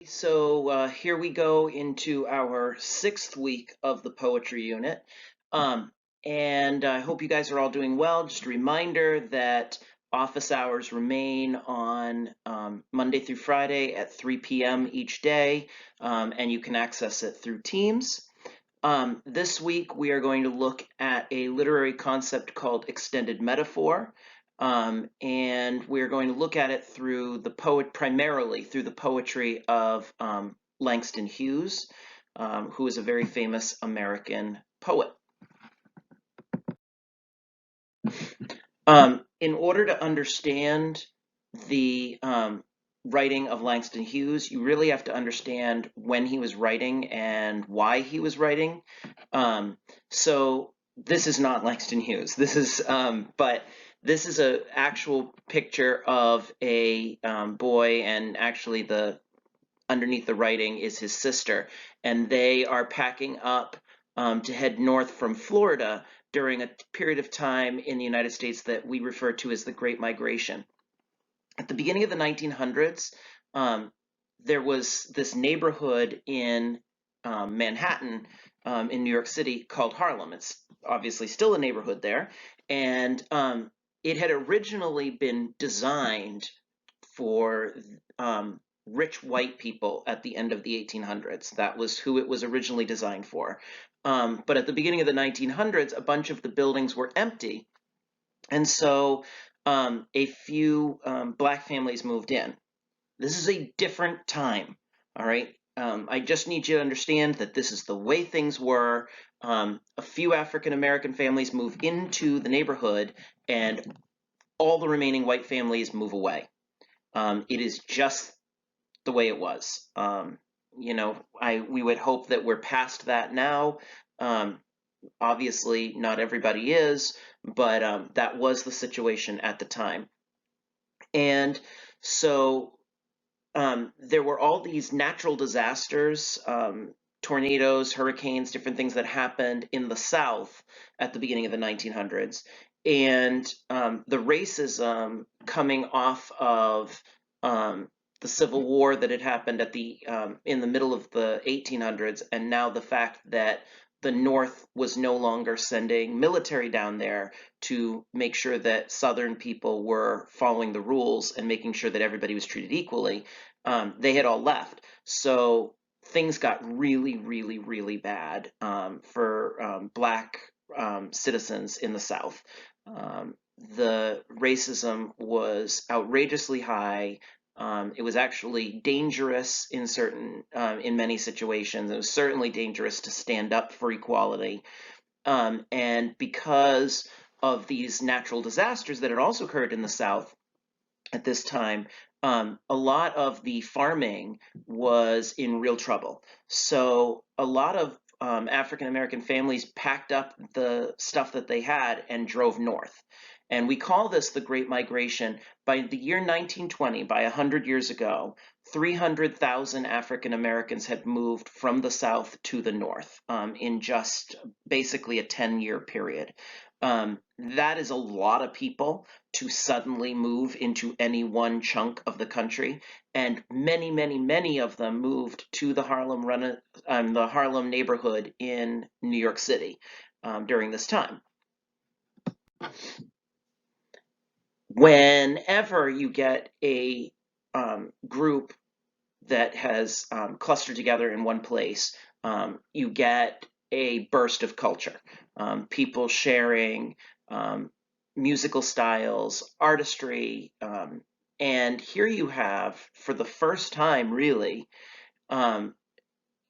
Here we go into our sixth week of the poetry unit. Um, and I hope you guys are all doing well. Just a reminder that office hours remain on Monday through Friday at 3 p.m. each day, and you can access it through Teams. This week we are going to look at a literary concept called extended metaphor. And we're going to look at it through primarily through the poetry of Langston Hughes, who is a very famous American poet. In order to understand the writing of Langston Hughes, you really have to understand when he was writing and why he was writing. So this is not Langston Hughes. But this is an actual picture of a boy, and actually underneath the writing is his sister, and they are packing up to head north from Florida during a period of time in the United States that we refer to as the Great Migration. At the beginning of the 1900s, there was this neighborhood in Manhattan, in New York City, called Harlem. It's obviously still a neighborhood there, and it had originally been designed for rich white people at the end of the 1800s. That was who it was originally designed for. But at the beginning of the 1900s, a bunch of the buildings were empty, and so a few black families moved in. This is a different time, all right? I just need you to understand that this is the way things were. A few African American families move into the neighborhood, and all the remaining white families move away. It is just the way it was. We would hope that we're past that now. Obviously, not everybody is, but that was the situation at the time. And so there were all these natural disasters, tornadoes, hurricanes, different things that happened in the South at the beginning of the 1900s. And the racism coming off of the Civil War that had happened in the middle of the 1800s, and now the fact that the North was no longer sending military down there to make sure that Southern people were following the rules and making sure that everybody was treated equally. They had all left. So things got really, really, really bad for black citizens in the South. The racism was outrageously high. It was actually dangerous in many situations. It was certainly dangerous to stand up for equality. And because of these natural disasters that had also occurred in the South at this time, a lot of the farming was in real trouble. So a lot of African American families packed up the stuff that they had and drove north. And we call this the Great Migration. By the year 1920, by 100 years ago, 300,000 African Americans had moved from the South to the North in just basically a 10-year period. That is a lot of people to suddenly move into any one chunk of the country, and many, many, many of them moved to the Harlem neighborhood in New York City during this time. Whenever you get a group that has clustered together in one place, you get a burst of culture. People sharing musical styles, artistry, and here you have, for the first time really,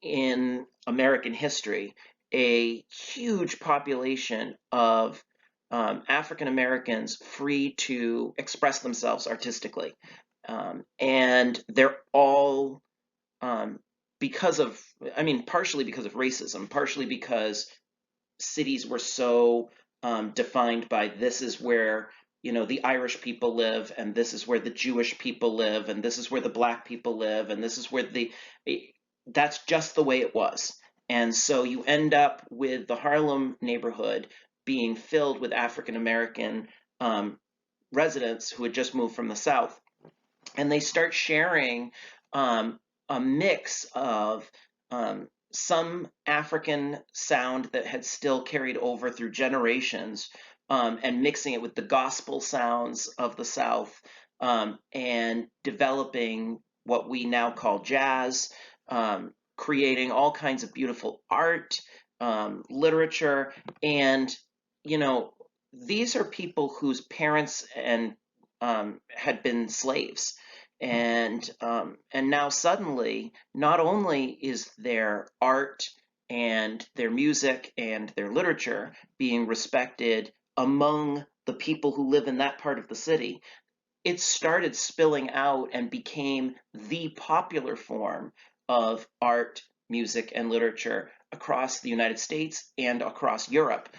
in American history, a huge population of African Americans free to express themselves artistically. And they're all partially because of racism, partially because cities were so defined by, this is where the Irish people live, and this is where the Jewish people live, and this is where the black people live, and this is where that's just the way it was. And so you end up with the Harlem neighborhood being filled with African American residents who had just moved from the South, and they start sharing a mix of some African sound that had still carried over through generations, and mixing it with the gospel sounds of the South, and developing what we now call jazz, creating all kinds of beautiful art, literature, and you know, these are people whose parents and had been slaves, and now suddenly, not only is their art and their music and their literature being respected among the people who live in that part of the city, it started spilling out and became the popular form of art, music, and literature across the United States and across Europe.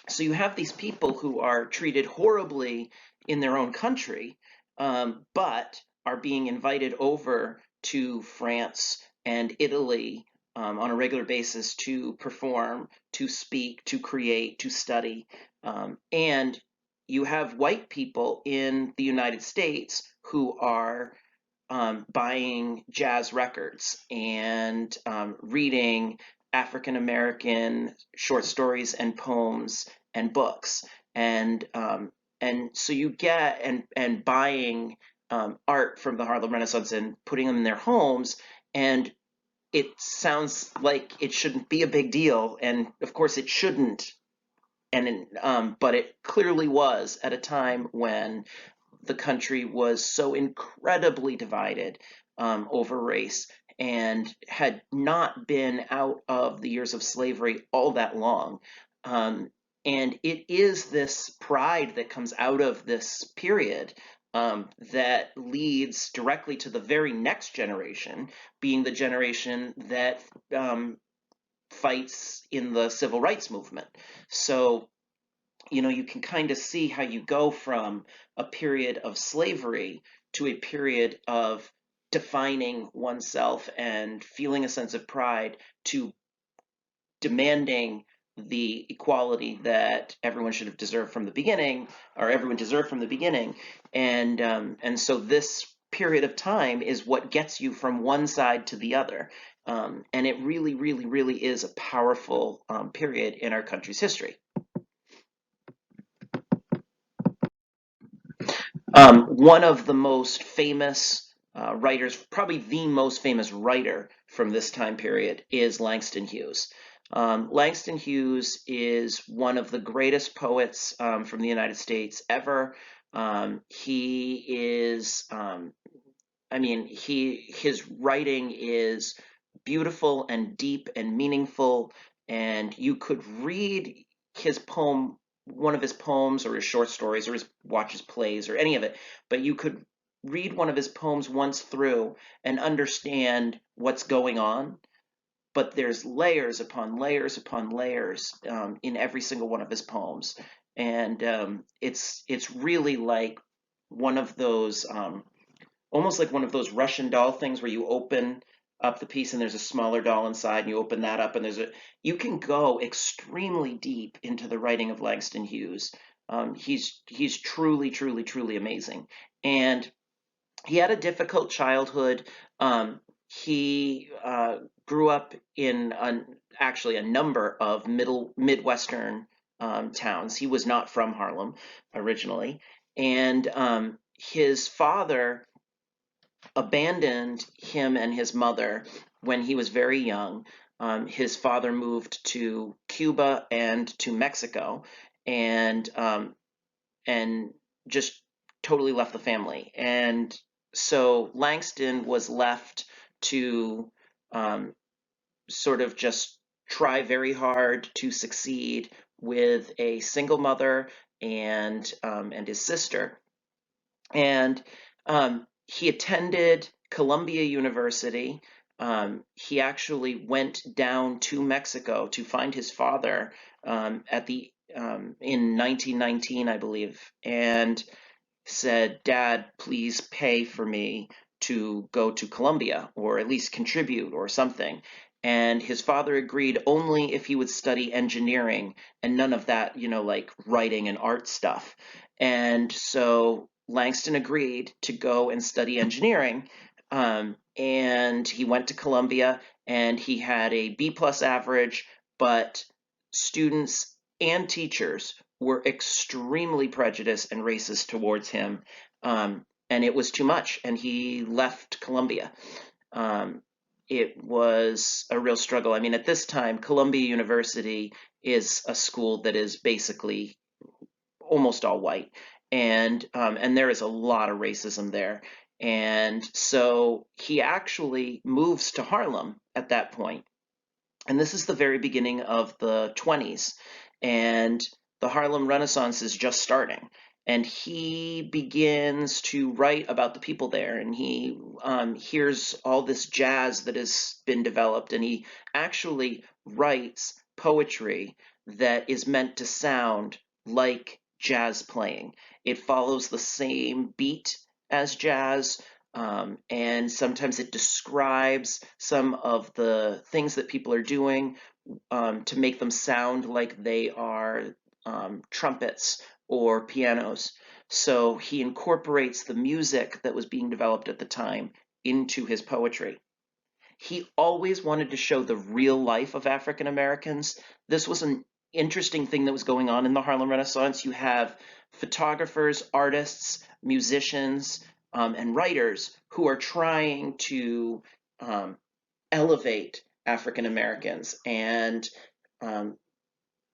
So you have these people who are treated horribly in their own country, but are being invited over to France and Italy on a regular basis to perform, to speak, to create, to study. And you have white people in the United States who are buying jazz records and reading African American short stories and poems and books, and so you get and buying art from the Harlem Renaissance and putting them in their homes, and it sounds like it shouldn't be a big deal, and of course it shouldn't, but it clearly was at a time when the country was so incredibly divided over race and had not been out of the years of slavery all that long. Um, and it is this pride that comes out of this period that leads directly to the very next generation, being the generation that fights in the civil rights movement. So you can kind of see how you go from a period of slavery to a period of defining oneself and feeling a sense of pride to demanding the equality that everyone should have deserved from the beginning, or everyone deserved from the beginning. And so this period of time is what gets you from one side to the other. And it really, really, really is a powerful period in our country's history. One of the most famous writers, probably the most famous writer from this time period, is Langston Hughes. Langston Hughes is one of the greatest poets from the United States ever. He is, I mean, his writing is beautiful and deep and meaningful, and you could read his poem, one of his poems or his short stories or watch his plays or any of it, but you could read one of his poems once through and understand what's going on. But there's layers upon layers upon layers in every single one of his poems, and it's really like one of those almost like one of those Russian doll things where you open up the piece and there's a smaller doll inside, and you open that up and you can go extremely deep into the writing of Langston Hughes. He's truly, truly, truly amazing. And he had a difficult childhood. He grew up in actually a number of Midwestern towns. He was not from Harlem originally. And his father abandoned him and his mother when he was very young. His father moved to Cuba and to Mexico, and just totally left the family. And so Langston was left to um, sort of just try very hard to succeed with a single mother and his sister. And he attended Columbia University. He actually went down to Mexico to find his father in 1919, I believe, and said, "Dad, please pay for me to go to Columbia, or at least contribute or something." And his father agreed only if he would study engineering and none of that, like writing and art stuff. And so Langston agreed to go and study engineering. And he went to Columbia, and he had a B plus average, but students and teachers were extremely prejudiced and racist towards him. And it was too much, and he left Columbia. Um, it was a real struggle. I mean, at this time, Columbia University is a school that is basically almost all white, and there is a lot of racism there. And so he actually moves to Harlem at that point, and this is the very beginning of the 20s, and the Harlem Renaissance is just starting. And he begins to write about the people there, and he hears all this jazz that has been developed, and he actually writes poetry that is meant to sound like jazz playing. It follows the same beat as jazz, and sometimes it describes some of the things that people are doing to make them sound like they are trumpets or pianos. So he incorporates the music that was being developed at the time into his poetry. He always wanted to show the real life of African Americans. This was an interesting thing that was going on in the Harlem Renaissance. You have photographers, artists, musicians, and writers who are trying to um, elevate African Americans and um,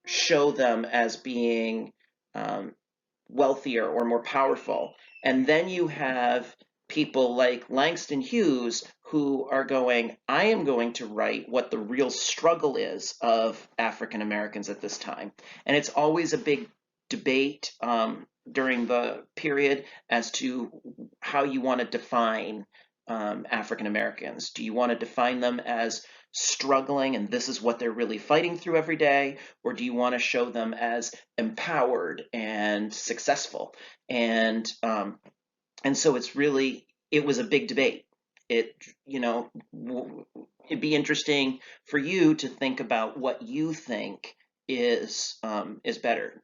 show them as being um, wealthier or more powerful. And then you have people like Langston Hughes who are going, I am going to write what the real struggle is of African Americans at this time. And it's always a big debate during the period as to how you want to define African Americans. Do you want to define them as struggling and this is what they're really fighting through every day? Or do you want to show them as empowered and successful? And so it was a big debate. It, you know, it'd be interesting for you to think about what you think is better.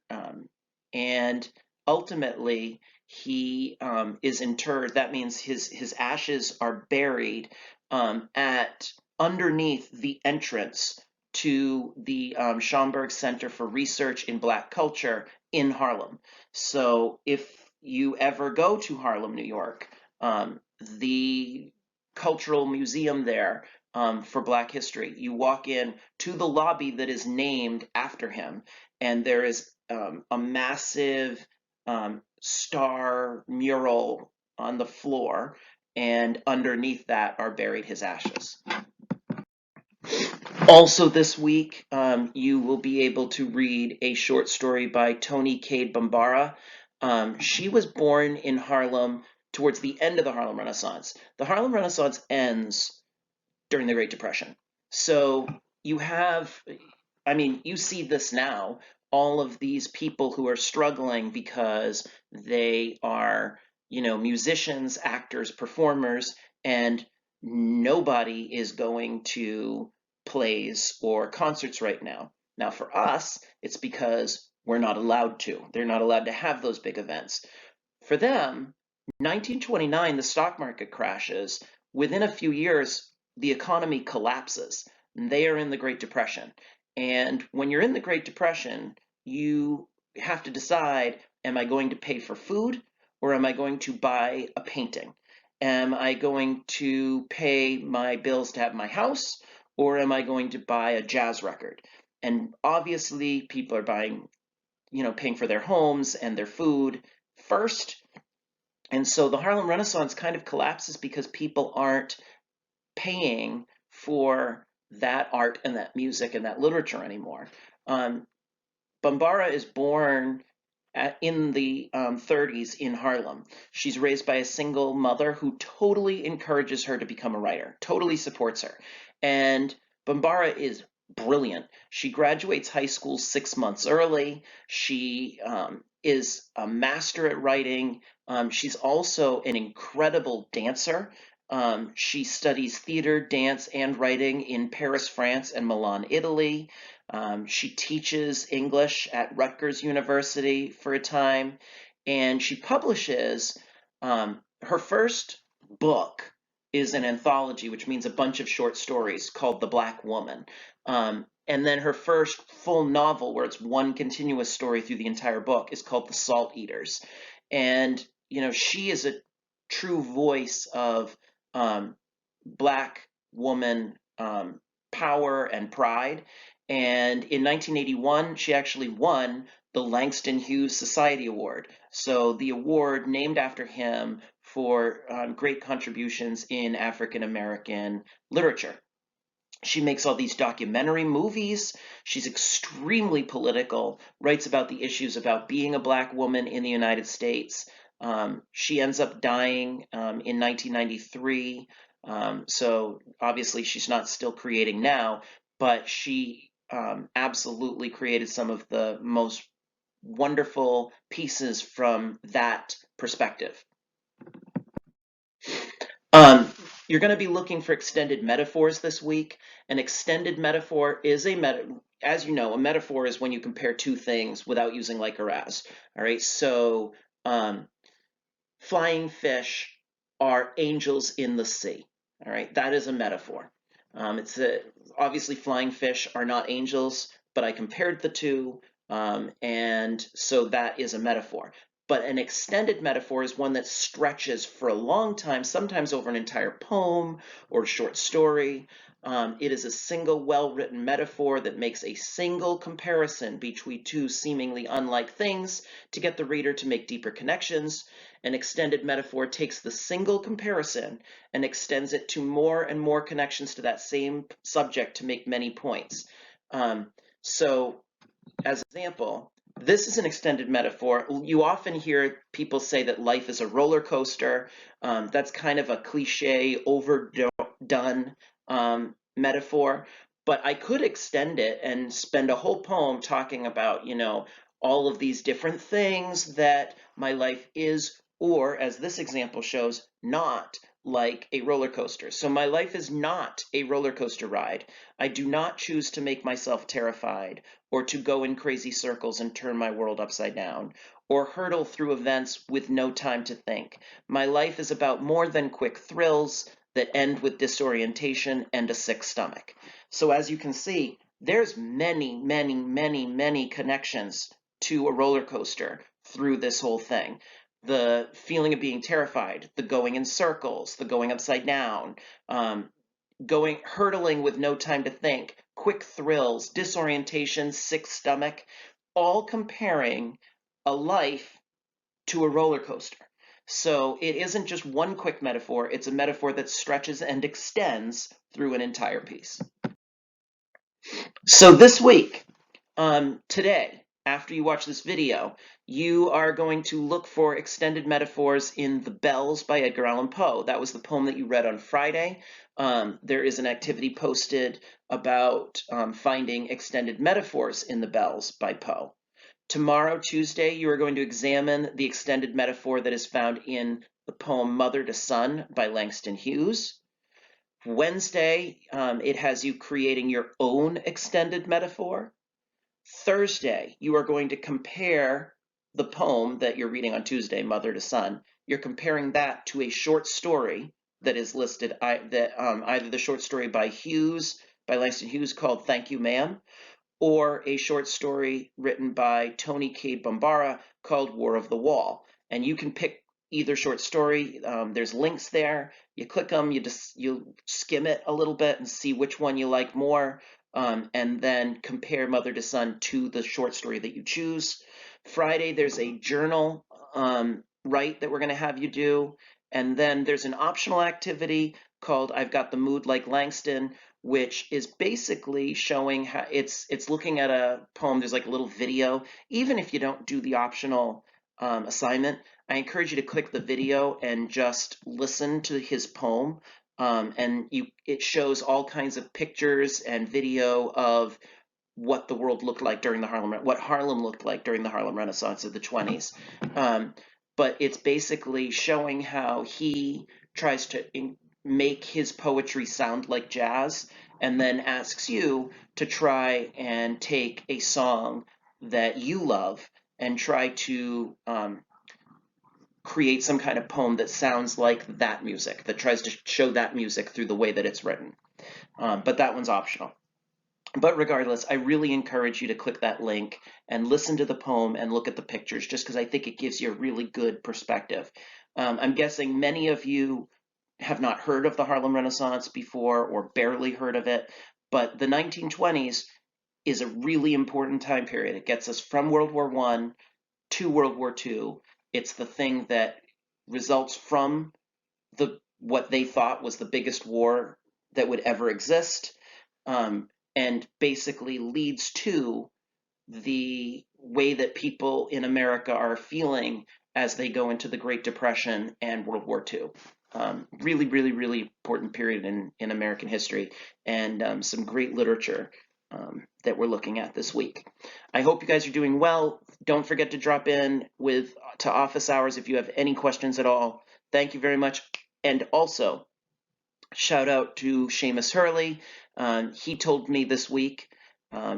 And ultimately, he is interred. That means his ashes are buried at underneath the entrance to the Schomburg Center for Research in Black Culture in Harlem. So if you ever go to Harlem, New York, the cultural museum there for Black history, you walk in to the lobby that is named after him, and there is a massive star mural on the floor, and underneath that are buried his ashes. Also this week, you will be able to read a short story by Toni Cade Bambara. She was born in Harlem towards the end of the Harlem Renaissance. The Harlem Renaissance ends during the Great Depression. So you have, I mean, you see this now, all of these people who are struggling because they are, musicians, actors, performers, and nobody is going to plays or concerts right now. Now, for us, it's because we're not allowed to. They're not allowed to have those big events. For them, 1929, the stock market crashes. Within a few years, the economy collapses. They are in the Great Depression. And when you're in the Great Depression, you have to decide, am I going to pay for food or am I going to buy a painting? Am I going to pay my bills to have my house or am I going to buy a jazz record? And obviously, people are buying, paying for their homes and their food first. And so the Harlem Renaissance kind of collapses because people aren't paying for that art and that music and that literature anymore. Bambara is born in the 30s in Harlem. She's raised by a single mother who totally encourages her to become a writer, totally supports her. And Bambara is brilliant. She graduates high school 6 months early. She is a master at writing. She's also an incredible dancer. She studies theater, dance, and writing in Paris, France, and Milan, Italy. She teaches English at Rutgers University for a time, and she publishes her first book is an anthology, which means a bunch of short stories called The Black Woman. And then her first full novel, where it's one continuous story through the entire book, is called The Salt Eaters. And, she is a true voice of Black woman power and pride. And in 1981, she actually won the Langston Hughes Society Award. So the award named after him for great contributions in African American literature. She makes all these documentary movies. She's extremely political, writes about the issues about being a Black woman in the United States. She ends up dying in 1993. So obviously she's not still creating now, but she absolutely created some of the most wonderful pieces from that perspective. Um, you're going to be looking for extended metaphors this week. An extended metaphor is as you know, a metaphor is when you compare two things without using like or as. All right, so flying fish are angels in the sea. All right, that is a metaphor. Obviously flying fish are not angels, but I compared the two, and so that is a metaphor. But an extended metaphor is one that stretches for a long time, sometimes over an entire poem or short story. It is a single well-written metaphor that makes a single comparison between two seemingly unlike things to get the reader to make deeper connections. An extended metaphor takes the single comparison and extends it to more and more connections to that same subject to make many points. So, as an example, this is an extended metaphor. You often hear people say that life is a roller coaster. That's kind of a cliche, overdone metaphor. But I could extend it and spend a whole poem talking about, all of these different things that my life is, or as this example shows, not like a roller coaster. So my life is not a roller coaster ride. I do not choose to make myself terrified, or to go in crazy circles and turn my world upside down, or hurtle through events with no time to think. My life is about more than quick thrills that end with disorientation and a sick stomach. So as you can see, there's many, many, many, many connections to a roller coaster through this whole thing. The feeling of being terrified, the going in circles, the going upside down, hurtling with no time to think, quick thrills, disorientation, sick stomach, all comparing a life to a roller coaster. So it isn't just one quick metaphor, it's a metaphor that stretches and extends through an entire piece. So this week, today, after you watch this video, you are going to look for extended metaphors in The Bells by Edgar Allan Poe. That was the poem that you read on Friday. There is an activity posted about finding extended metaphors in The Bells by Poe. Tomorrow, Tuesday, you are going to examine the extended metaphor that is found in the poem Mother to Son by Langston Hughes. Wednesday, it has you creating your own extended metaphor. Thursday, you are going to compare the poem that you're reading on Tuesday, Mother to Son. You're comparing that to a short story that is listed, either the short story by Langston Hughes called Thank You, Ma'am, or a short story written by Toni, Cade, Bambara called War of the Wall. And you can pick either short story. There's links there. You click them, you skim it a little bit and see which one you like more, and then compare Mother to Son to the short story that you choose. Friday, there's a journal write that we're going to have you do. And then there's an optional activity called I've Got the Mood Like Langston, which is basically showing how it's looking at a poem. There's like a little video. Even if you don't do the optional assignment, I encourage you to click the video and just listen to his poem. It shows all kinds of pictures and video of what the world looked like during what Harlem looked like during the Harlem Renaissance of the 20s. But it's basically showing how he tries to make his poetry sound like jazz, and then asks you to try and take a song that you love and try to create some kind of poem that sounds like that music, that tries to show that music through the way that it's written. But that one's optional. But regardless, I really encourage you to click that link and listen to the poem and look at the pictures, just because I think it gives you a really good perspective. I'm guessing many of you have not heard of the Harlem Renaissance before or barely heard of it, but the 1920s is a really important time period. It gets us from World War I to World War II. It's the thing that results from what they thought was the biggest war that would ever exist, and basically leads to the way that people in America are feeling as they go into the Great Depression and World War II. Really, really, really important period in American history, and some great literature that we're looking at this week. I hope you guys are doing well. Don't forget to drop in to office hours if you have any questions at all. Thank you very much. And also, shout out to Seamus Hurley. He told me this week,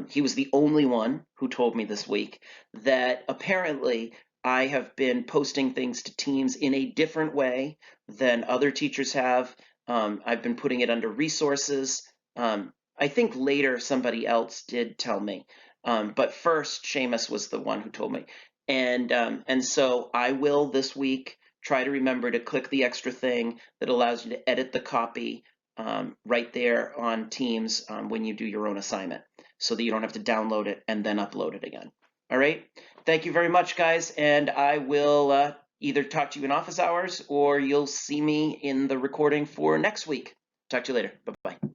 he was the only one who told me this week, that apparently I have been posting things to teams in a different way than other teachers have. I've been putting it under resources. I think later somebody else did tell me, but first Seamus was the one who told me. And so I will this week try to remember to click the extra thing that allows you to edit the copy right there on Teams when you do your own assignment, so that you don't have to download it and then upload it again. All right. Thank you very much, guys. And I will either talk to you in office hours or you'll see me in the recording for next week. Talk to you later. Bye-bye.